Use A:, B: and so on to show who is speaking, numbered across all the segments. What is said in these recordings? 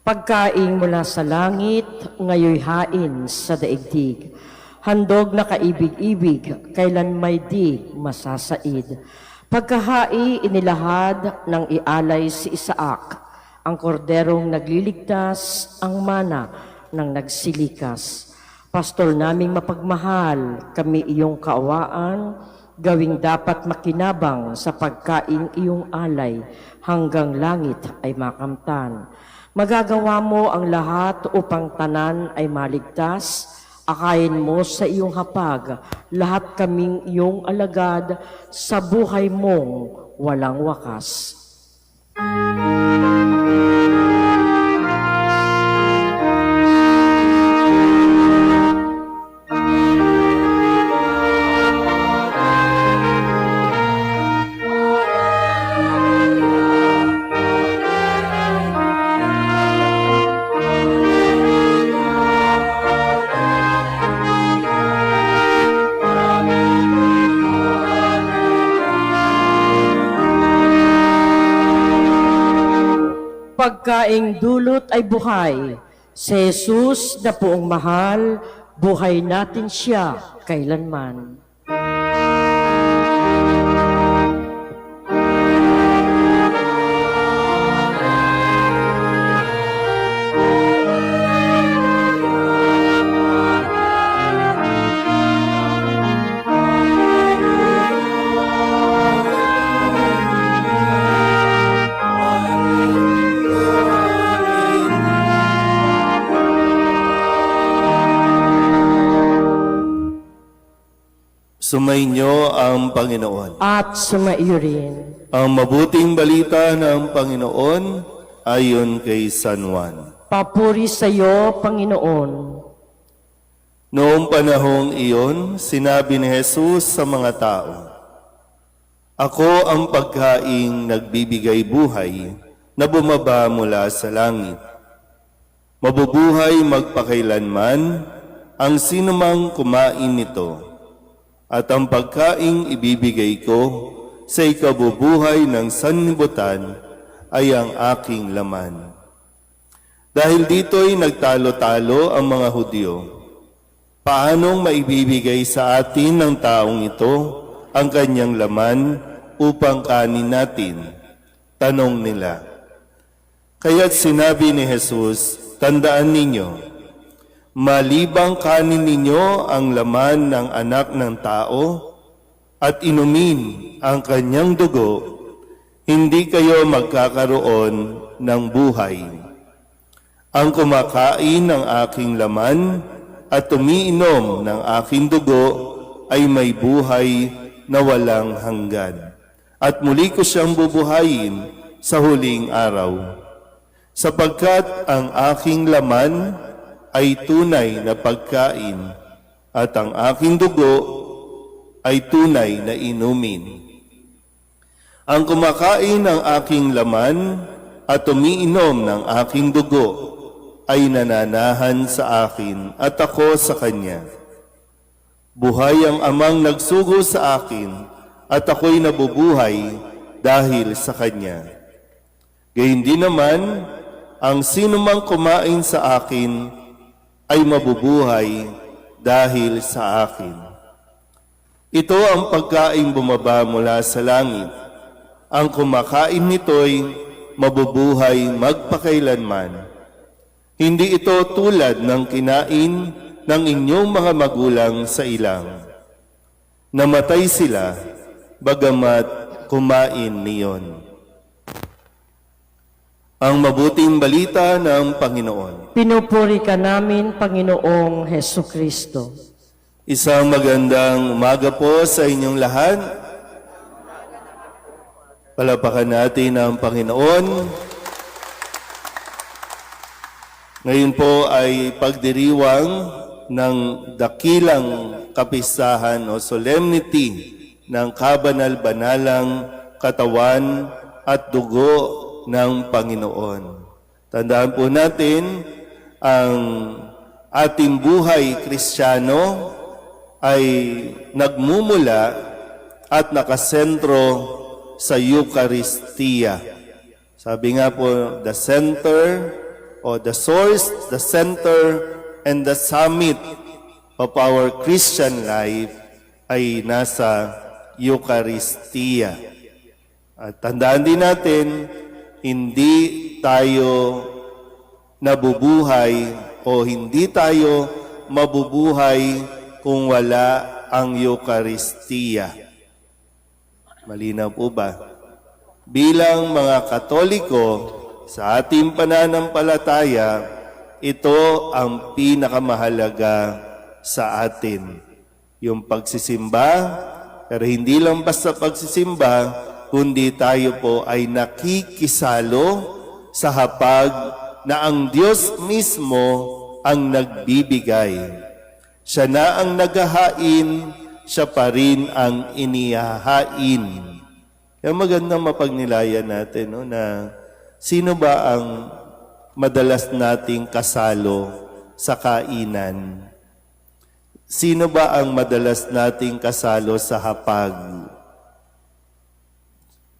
A: Pagkaing mula sa langit, ngayoy hain sa daigdig. Handog na kaibig-ibig, kailan may di masasaid. Pagkahai inilahad ng ialay si Isaac, ang korderong nagliligtas, ang mana ng nagsilikas. Pastor naming mapagmahal, kami iyong kaawaan, gawing dapat makinabang sa pagkaing iyong alay, hanggang langit ay makamtan. Magagawa mo ang lahat upang tanan ay maligtas. Akayin mo sa iyong hapag, lahat kaming iyong alagad, sa buhay mong walang wakas. Pagkaing dulot ay buhay, si Jesus na poong mahal, buhay natin siya kailanman.
B: Sumainyo ang Panginoon.
A: At sumaiyo rin.
B: Ang mabuting balita ng Panginoon ayon kay San Juan.
A: Papuri sa iyo, Panginoon.
B: Noong panahong iyon, sinabi ni Jesus sa mga tao, "Ako ang pagkaing nagbibigay buhay na bumaba mula sa langit. Mabubuhay magpakailanman ang sinumang kumain nito. At ang pagkaing ibibigay ko sa ikabubuhay ng sanlibutan ay ang aking laman." Dahil dito'y nagtalo-talo ang mga Hudyo. Paanong maibibigay sa atin ng taong ito ang kanyang laman upang kanin natin? Tanong nila. Kaya't sinabi ni Jesus, "Tandaan ninyo, malibang kanin ninyo ang laman ng anak ng tao at inumin ang kanyang dugo, hindi kayo magkakaroon ng buhay. Ang kumakain ng aking laman at umiinom ng aking dugo ay may buhay na walang hanggan. At muli ko siyang bubuhayin sa huling araw. Sapagkat ang aking laman ay tunay na pagkain at ang aking dugo ay tunay na inumin. Ang kumakain ng aking laman at umiinom ng aking dugo ay nananahan sa akin at ako sa kanya. Buhay ang amang nagsugo sa akin at ako'y nabubuhay dahil sa kanya. Gayun din naman, ang sinumang kumain sa akin ay mabubuhay dahil sa akin. Ito ang pagkaing bumaba mula sa langit. Ang kumakain nito'y mabubuhay magpakailanman. Hindi ito tulad ng kinain ng inyong mga magulang sa ilang. Namatay sila, bagamat kumain niyon." Ang mabuting balita ng Panginoon.
A: Pinupuri ka namin, Panginoong Hesu Kristo.
B: Isang magandang umaga po sa inyong lahat. Palapakan natin ang Panginoon. Ngayon po ay pagdiriwang ng dakilang kapistahan o solemnity ng kabanal-banalang katawan at dugo ng Panginoon. Tandaan po natin, ang ating buhay Kristiyano ay nagmumula at nakasentro sa Eucharistia. Sabi nga po, the center o the source, the center, and the summit of our Christian life ay nasa Eucharistia. At tandaan din natin, hindi tayo nabubuhay o hindi tayo mabubuhay kung wala ang Eucharistia. Malinaw po ba? Bilang mga Katoliko, sa ating pananampalataya, ito ang pinakamahalaga sa atin. Yung pagsisimba, pero hindi lang basta pagsisimba, kundi tayo po ay nakikisalo sa hapag na ang Diyos mismo ang nagbibigay. Siya na ang naghahain, siya pa rin ang inihahain. Kaya magandang mapagnilayan natin no, na sino ba ang madalas nating kasalo sa kainan? Sino ba ang madalas nating kasalo sa hapag?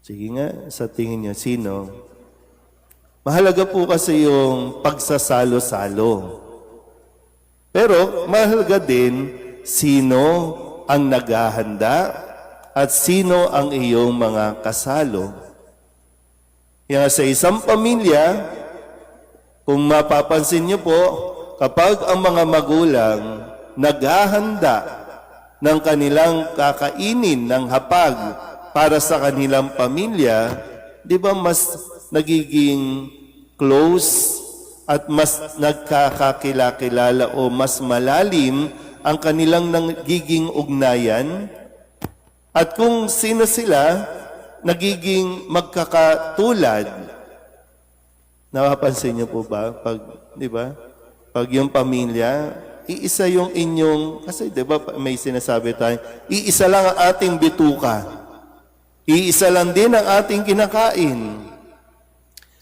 B: Sige nga, sa tingin niyo, sino? Mahalaga po kasi yung pagsasalo-salo. Pero mahalaga din sino ang naghahanda at sino ang iyong mga kasalo. Kaya sa isang pamilya, kung mapapansin niyo po, kapag ang mga magulang naghahanda ng kanilang kakainin ng hapag para sa kanilang pamilya, di ba mas nagiging close at mas nagkakakilala o mas malalim ang kanilang nagiging ugnayan? At kung sino sila, nagiging magkakatulad. Napapansin niyo po ba? Pag, di ba? Pag yung pamilya, iisa yung inyong, kasi di ba may sinasabi tayo, iisa lang ang ating bituka. Iisa lang din ang ating kinakain.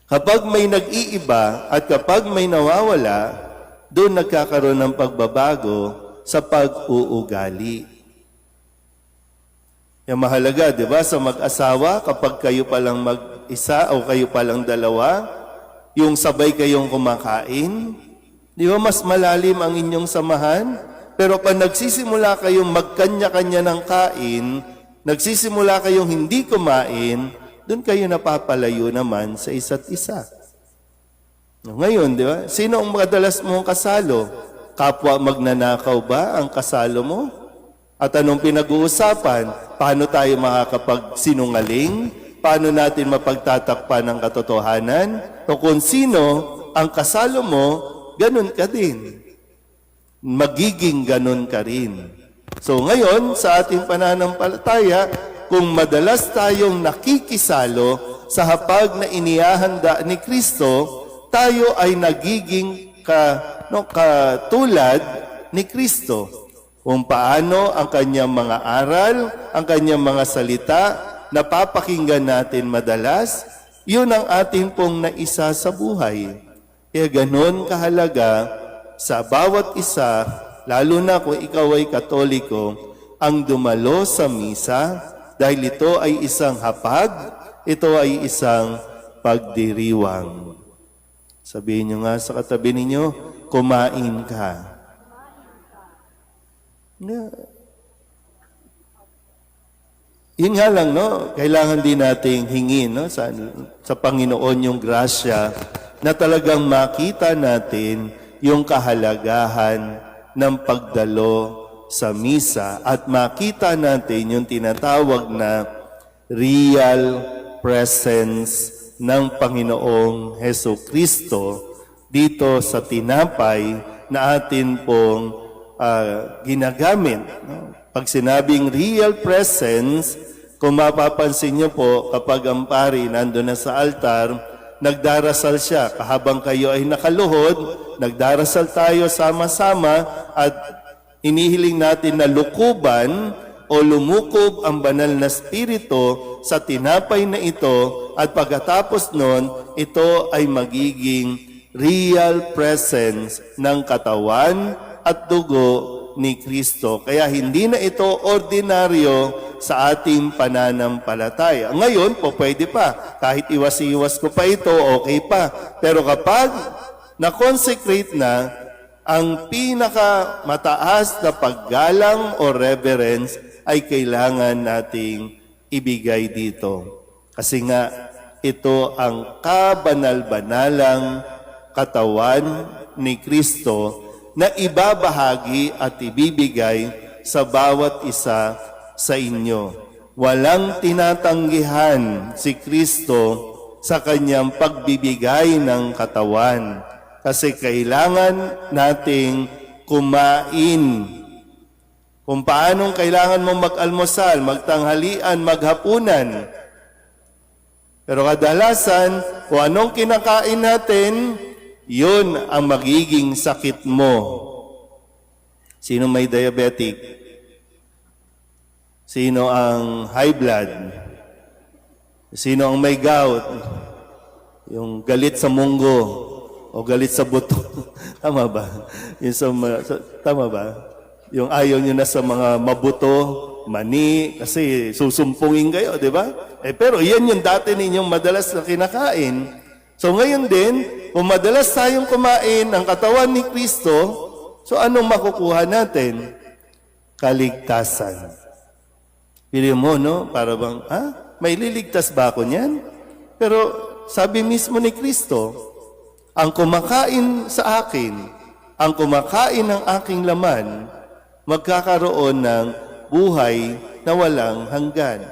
B: Kapag may nag-iiba at kapag may nawawala, doon nagkakaroon ng pagbabago sa pag-uugali. Yung mahalaga, di ba, sa mag-asawa, kapag kayo palang mag-isa o kayo palang dalawa, yung sabay kayong kumakain, di ba, mas malalim ang inyong samahan? Pero pag nagsisimula kayong magkanya-kanya ng kain, nagsisimula kayong hindi kumain, doon kayo napapalayo naman sa isa't isa. Ngayon, di ba, sino ang madalas mong kasalo? Kapwa magnanakaw ba ang kasalo mo? At anong pinag-uusapan? Paano tayo makakapagsinungaling? Paano natin mapagtatakpan ng katotohanan? O kung sino ang kasalo mo, ganun ka din. Magiging ganun ka rin. So ngayon, sa ating pananampalataya, kung madalas tayong nakikisalo sa hapag na inihahanda ni Kristo, tayo ay nagiging katulad ni Kristo. Kung paano ang kanyang mga aral, ang kanyang mga salita, napapakinggan natin madalas, yun ang ating pong naisa sa buhay. Kaya ganon kahalaga sa bawat isa, lalo na kung ikaw ay Katoliko, ang dumalo sa misa, dahil ito ay isang hapag, ito ay isang pagdiriwang. Sabihin nyo nga sa katabi ninyo, kumain ka. Yun nga lang, no? Kailangan din nating hingin, no? Sa Panginoon yung grasya na talagang makita natin yung kahalagahan ng pagdalo sa misa at makita natin yung tinatawag na real presence ng Panginoong Heso Kristo dito sa tinapay na atin pong ginagamit. No? Pag sinabing real presence, kung mapapansin niyo po, kapag ang pari nandun na sa altar, nagdarasal siya. Kahabang kayo ay nakaluhod, nagdarasal tayo sama-sama at inihiling natin na lukuban o lumukob ang banal na spirito sa tinapay na ito at pagkatapos nun, ito ay magiging real presence ng katawan at dugo ni Kristo. Kaya hindi na ito ordinaryo sa ating pananampalataya. Ngayon po, pwede pa. Kahit iwas-iwas ko pa ito, okay pa. Pero kapag na consecrate na, ang pinakamataas na paggalang o reverence ay kailangan nating ibigay dito. Kasi nga, ito ang kabanal-banalang katawan ni Kristo na ibabahagi at ibibigay sa bawat isa sa inyo. Walang tinatanggihan si Kristo sa kanyang pagbibigay ng katawan. Kasi kailangan nating kumain. Kung paanong kailangan mong mag-almusal, magtanghalian, maghapunan. Pero kadalasan, kung anong kinakain natin, yun ang magiging sakit mo. Sino may diabetic? Sino ang high blood? Sino ang may gout? Yung galit sa munggo o galit sa buto. Tama ba? Tama ba? Yung ayaw nyo na sa mga mabuto, mani, kasi susumpungin kayo, di ba? Pero yan yung dati ninyong madalas na kinakain. So ngayon din, kung madalas tayong kumain ang katawan ni Kristo, so anong makukuha natin? Kaligtasan. Pili mo, no? Para bang, may liligtas ba ako niyan? Pero sabi mismo ni Kristo, ang kumakain sa akin, ang kumakain ng aking laman, magkakaroon ng buhay na walang hanggan.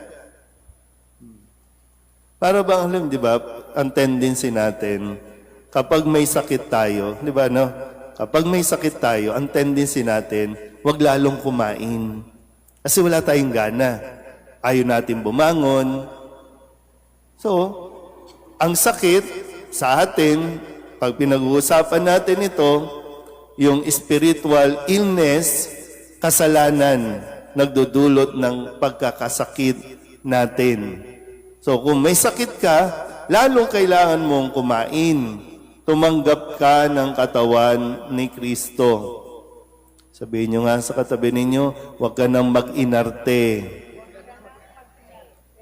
B: Para bang alam, di ba, ang tendency natin, kapag may sakit tayo, di ba, no? Kapag may sakit tayo, ang tendency natin, wag lalong kumain. Kasi wala tayong gana. Ayaw natin bumangon. So, ang sakit sa atin, pag pinag-uusapan natin ito, yung spiritual illness, kasalanan, nagdudulot ng pagkakasakit natin. So kung may sakit ka, lalong kailangan mong kumain. Tumanggap ka ng katawan ni Kristo. Sabihin nyo nga sa katabi ninyo, huwag ka nang mag-inarte.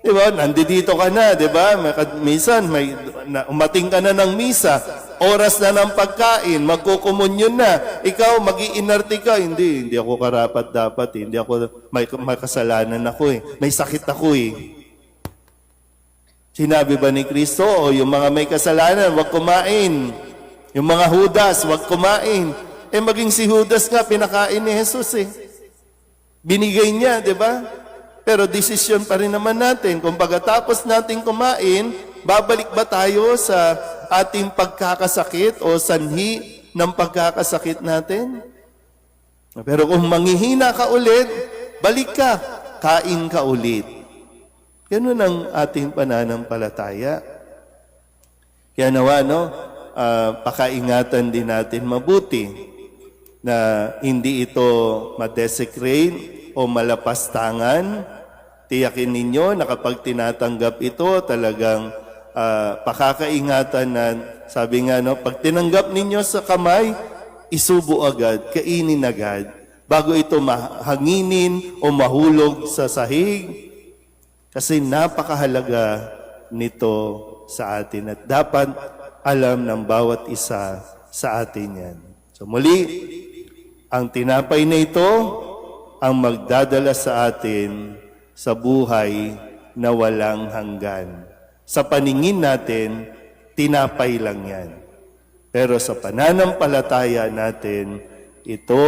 B: Diba? Nandito ka na, diba? Minsan, umating ka na ng misa, oras na ng pagkain, magkukumunyon na. Ikaw, mag-iinarte ka. Hindi ako karapat dapat. Hindi ako, may kasalanan ako eh. May sakit ako eh. Sinabi ba ni Kristo, o yung mga may kasalanan, wag kumain. Yung mga Judas, wag kumain. Maging si Judas nga, pinakain ni Jesus eh. Binigay niya, diba? Pero desisyon pa rin naman natin. Kung pagkatapos natin kumain, babalik ba tayo sa ating pagkakasakit o sanhi ng pagkakasakit natin? Pero kung manghihina ka ulit, balik ka, kain ka ulit. Ganun ang ating pananampalataya. Kaya nawa, pakaingatan din natin mabuti na hindi ito ma-desecrate o malapastangan. Tiyakin ninyo na kapag tinatanggap ito, talagang pakakaingatan na, sabi nga, pag tinanggap ninyo sa kamay, isubo agad, kainin agad, bago ito mahanginin o mahulog sa sahig. Kasi napakahalaga nito sa atin at dapat alam ng bawat isa sa atin yan. So muli, ang tinapay na ito ang magdadala sa atin sa buhay na walang hanggan. Sa paningin natin, tinapay lang yan. Pero sa pananampalataya natin, ito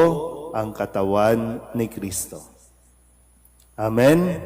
B: ang katawan ni Kristo. Amen?